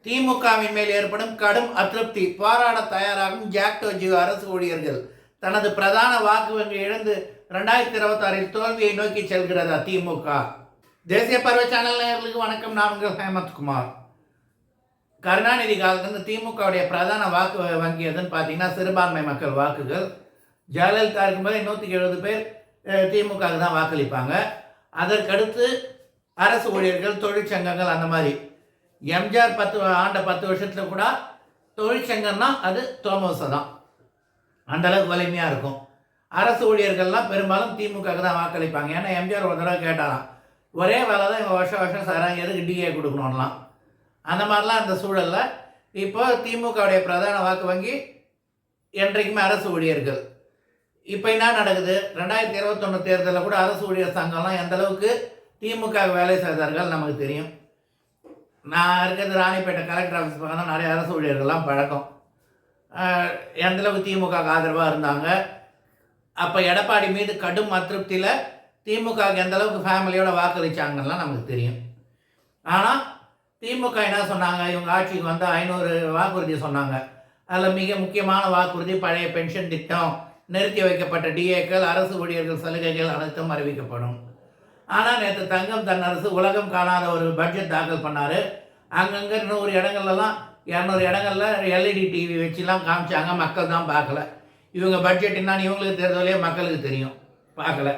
திமுகவின் மேல் ஏற்படும் கடும் அதிருப்தி, போராட தயாராகும் ஜாக்டோ அரசு ஊழியர்கள். தனது பிரதான வாக்கு வங்கி இழந்து 2026 தோல்வியை நோக்கி செல்கிறதா திமுக? தேசிய பருவ சேனல் நேயர்களுக்கு வணக்கம். நான் உங்கள் ஹேமந்த்குமார். கருணாநிதி காலத்திலிருந்து திமுகவுடைய பிரதான வாக்கு வங்கி எதுன்னு பார்த்தீங்கன்னா சிறுபான்மை மக்கள் வாக்குகள். ஜெயலலிதா இருக்கும்போது 170 பேர் திமுகவுக்கு தான் வாக்களிப்பாங்க. அதற்கடுத்து அரசு ஊழியர்கள், தொழிற்சங்கங்கள், அந்த மாதிரி. எம்ஜிஆர் 10 வருஷத்தில் கூட தொழிற்சங்கம்னா அது தோமோசை தான், அந்தளவுக்கு வலிமையாக இருக்கும். அரசு ஊழியர்கள்லாம் பெரும்பாலும் திமுகவுக்கு தான் வாக்களிப்பாங்க. ஏன்னா எம்ஜிஆர் ஒரு தடவை கேட்டாராம், ஒரே வேலை தான் இவங்க வருஷம் சாராங்க, எதுக்கு டிஏ கொடுக்கணும்லாம். அந்த மாதிரிலாம் அந்த சூழலில் இப்போ திமுகவுடைய பிரதான வாக்கு வங்கி என்றைக்குமே அரசு ஊழியர்கள். இப்போ என்ன நடக்குது? 2021 தேர்தலில் கூட அரசு ஊழியர் சங்கம்லாம் எந்தளவுக்கு திமுக வேலை செய்தார்கள் நமக்கு தெரியும். நான் இருக்கிறது ராணிப்பேட்டை கலெக்டர் ஆஃபீஸ் பக்கம் தான் நிறைய அரசு ஊழியர்கள்லாம் பழக்கம். எந்தளவுக்கு திமுக ஆதரவாக இருந்தாங்க. அப்போ எடப்பாடி மீது கடும் அதிருப்தியில் திமுக எந்தளவுக்கு ஃபேமிலியோட வாக்களித்தாங்கலாம் நமக்கு தெரியும். ஆனால் திமுக என்ன சொன்னாங்க? இவங்க ஆட்சிக்கு வந்து 500 வாக்குறுதி சொன்னாங்க. அதில் மிக முக்கியமான வாக்குறுதி பழைய பென்ஷன் திட்டம், நிறுத்தி வைக்கப்பட்ட டிஏக்கள், அரசு ஊழியர்கள் சலுகைகள் அனைத்தும் அறிவிக்கப்படும். ஆனால் நேற்று தங்கம் தென்னரசு உலகம் காணாத ஒரு பட்ஜெட் தாக்கல் பண்ணார். அங்கங்கே 100 இடங்கள்லாம் 200 இடங்களில் எல்இடி டிவி வச்சுலாம் காமிச்சாங்க. மக்கள் தான் பார்க்கல. இவங்க பட்ஜெட் என்னான்னு இவங்களுக்கு தெரிஞ்சவங்களே மக்களுக்கு தெரியும், பார்க்கல.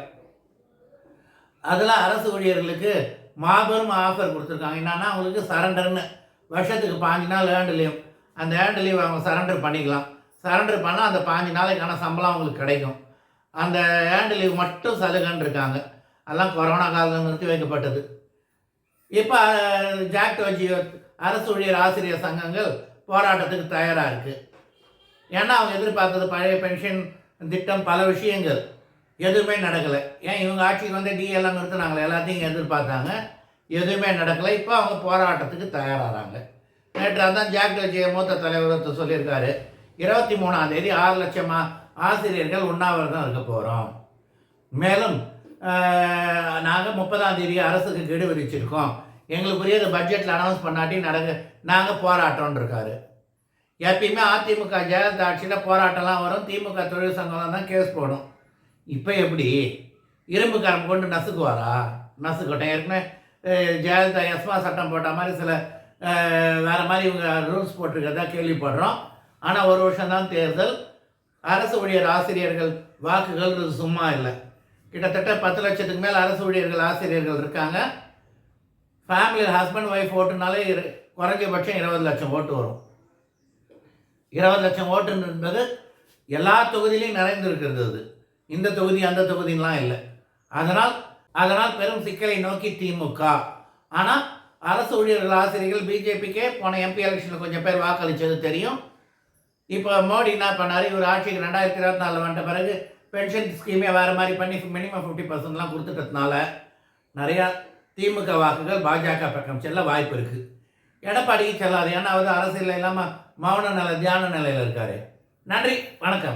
அதெல்லாம் அரசு ஊழியர்களுக்கு மாபெரும் ஆஃபர் கொடுத்துருக்காங்க. என்னன்னா, அவங்களுக்கு சரண்டர்னு வருஷத்துக்கு 5 நாள் ஏண்டு லீவ். அந்த ஏண்டு லீவ் அவங்க சரண்டர் பண்ணிக்கலாம். சரண்டர் பண்ணால் அந்த 5 நாளைக்கான சம்பளம் அவங்களுக்கு கிடைக்கும். அந்த ஏண்டு லீவ் மட்டும் சலுகைன்னு இருக்காங்க. அதெல்லாம் கொரோனா காலத்தில் நிறுத்தி வைக்கப்பட்டது. இப்போ ஜாக்டோ அரசு ஊழியர் ஆசிரியர் சங்கங்கள் போராட்டத்துக்கு தயாராக இருக்குது. ஏன்னா அவங்க எதிர்பார்த்தது பழைய பென்ஷன் திட்டம், பல விஷயங்கள் எதுவுமே நடக்கலை. ஏன் இவங்க ஆட்சிக்கு வந்து டிஎல்லாம் நிறுத்தினாங்களே, எல்லாத்தையும் எதிர்பார்த்தாங்க, எதுவுமே நடக்கலை. இப்போ அவங்க போராட்டத்துக்கு தயாராகிறாங்க. நேற்று அதான் ஜாக்டோ மூத்த தலைவர் சொல்லியிருக்காரு, 23ஆம் தேதி 6 லட்சம் ஆசிரியர்கள் உண்ணாவிரதம் இருக்க போகிறோம். மேலும் நாங்கள் 30ஆம் தேதி அரசுக்கு கெடு விதிச்சிருக்கோம். எங்களுக்குரியது பட்ஜெட்டில் அனௌன்ஸ் பண்ணாட்டி நாங்கள் போராட்டம்னு இருக்காரு. எப்பயுமே அதிமுக ஜெயலலிதா ஆட்சியில் போராட்டம்லாம் வரும், திமுக தொழில் சங்கம்லாம் தான் கேஸ் போடும். இப்போ எப்படி இரும்பு கரம் கொண்டு நசுக்குவாரா? நசுக்கட்டும். ஏற்கனவே ஜெயலலிதா எஸ்மா சட்டம் போட்ட மாதிரி சில வேறு மாதிரி இவங்க ரூல்ஸ் போட்டிருக்கிறதா கேள்விப்படுறோம். ஆனால் ஒரு வருஷம்தான் தேர்தல். அரசு ஊழியர் ஆசிரியர்கள் வாக்குகள் சும்மா இல்லை. கிட்டத்தட்ட 10 லட்சத்துக்கு மேலே அரசு ஊழியர்கள் ஆசிரியர்கள் இருக்காங்க. ஃபேமிலி ஹஸ்பண்ட் ஒய்ஃப் ஓட்டுனாலே குறைஞ்சபட்சம் 20 லட்சம் ஓட்டு வரும். 20 லட்சம் ஓட்டுன்றது எல்லா தொகுதியிலையும் நிறைந்திருக்கிறது. அது இந்த தொகுதி அந்த தொகுதிலாம் இல்லை. அதனால் பெரும் சிக்கலை நோக்கி திமுக. ஆனால் அரசு ஊழியர்கள் ஆசிரியர்கள் பிஜேபிக்கே போன எம்பி எலெக்ஷனில் கொஞ்சம் பேர் வாக்களித்தது தெரியும். இப்போ மோடி என்ன பண்ணார்? இவர் ஆட்சிக்கு 2024 வந்த பிறகு பென்ஷன் ஸ்கீமே வேறு மாதிரி பண்ணி மினிமம் 50% கொடுத்துட்டதுனால நிறையா திமுக வாக்குகள் பாஜக பக்கம் செல்ல வாய்ப்பு இருக்குது. எடப்பாடிக்கு செல்லாது. ஏன்னா அவர் அரசியல் இல்லாமல் மௌன நிலை, தியான நிலையில் இருக்கார். நன்றி, வணக்கம்.